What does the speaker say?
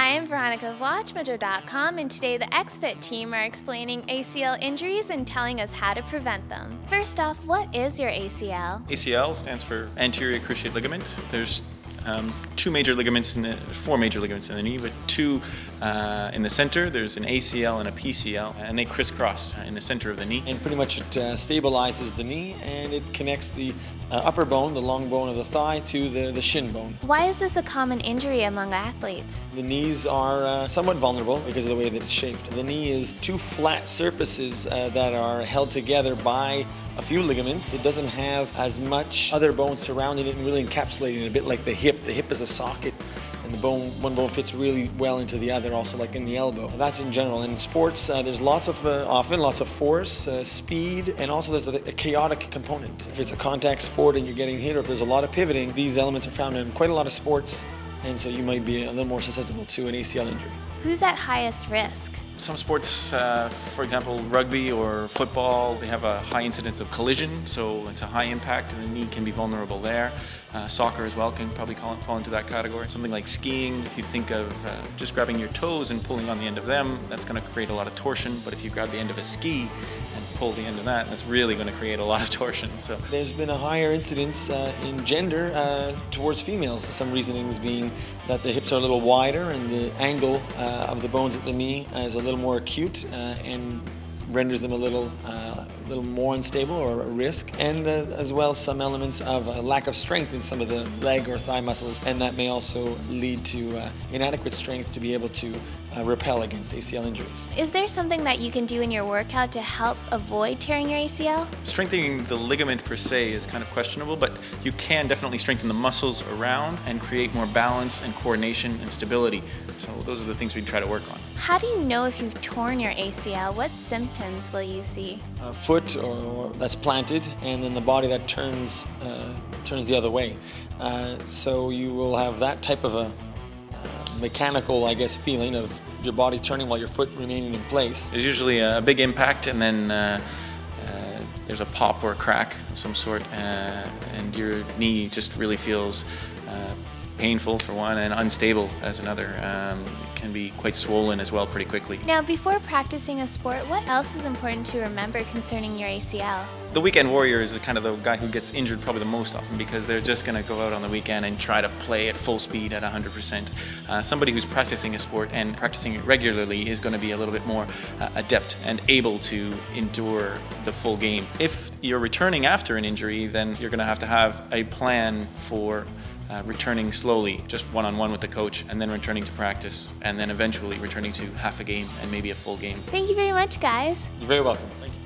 Hi, I'm Veronica of WatchMojo.com, and today the XFit team are explaining ACL injuries and telling us how to prevent them. First off, what is your ACL? ACL stands for anterior cruciate ligament. There's four major ligaments in the knee, but two in the center. There's an ACL and a PCL, and they crisscross in the center of the knee. And pretty much it stabilizes the knee, and it connects the upper bone, the long bone of the thigh, to the shin bone. Why is this a common injury among athletes? The knees are somewhat vulnerable because of the way that it's shaped. The knee is two flat surfaces that are held together by a few ligaments. It doesn't have as much other bone surrounding it and really encapsulating it, a bit like the hip. The hip is a socket, and one bone fits really well into the other, also like in the elbow. That's in general. And in sports, there's often lots of force, speed, and also there's a chaotic component. If it's a contact sport and you're getting hit, or if there's a lot of pivoting, these elements are found in quite a lot of sports, and so you might be a little more susceptible to an ACL injury. Who's at highest risk? Some sports, for example, rugby or football, they have a high incidence of collision, so it's a high impact and the knee can be vulnerable there. Soccer as well can probably fall into that category. Something like skiing, if you think of just grabbing your toes and pulling on the end of them, that's going to create a lot of torsion, but if you grab the end of a ski and pull the end of that, that's really going to create a lot of torsion. So there's been a higher incidence in gender towards females. Some reasonings being that the hips are a little wider and the angle of the bones at the knee is a little more acute and renders them a little more unstable or a risk, and as well some elements of a lack of strength in some of the leg or thigh muscles, and that may also lead to inadequate strength to be able to repel against ACL injuries. Is there something that you can do in your workout to help avoid tearing your ACL? Strengthening the ligament per se is kind of questionable, but you can definitely strengthen the muscles around and create more balance and coordination and stability. So those are the things we try to work on. How do you know if you've torn your ACL? What symptoms will you see? A foot or that's planted, and then the body that turns the other way. So you will have that type of a mechanical, I guess, feeling of your body turning while your foot remaining in place. There's usually a big impact, and then there's a pop or a crack of some sort, and your knee just really feels painful for one and unstable as another. It can be quite swollen as well pretty quickly. Now, before practicing a sport, what else is important to remember concerning your ACL? The weekend warrior is kind of the guy who gets injured probably the most often because they're just going to go out on the weekend and try to play at full speed at 100%. Somebody who's practicing a sport and practicing it regularly is going to be a little bit more adept and able to endure the full game. If you're returning after an injury, then you're going to have a plan for returning slowly, just one-on-one with the coach, and then returning to practice, and then eventually returning to half a game and maybe a full game. Thank you very much, guys. You're very welcome. Thank you.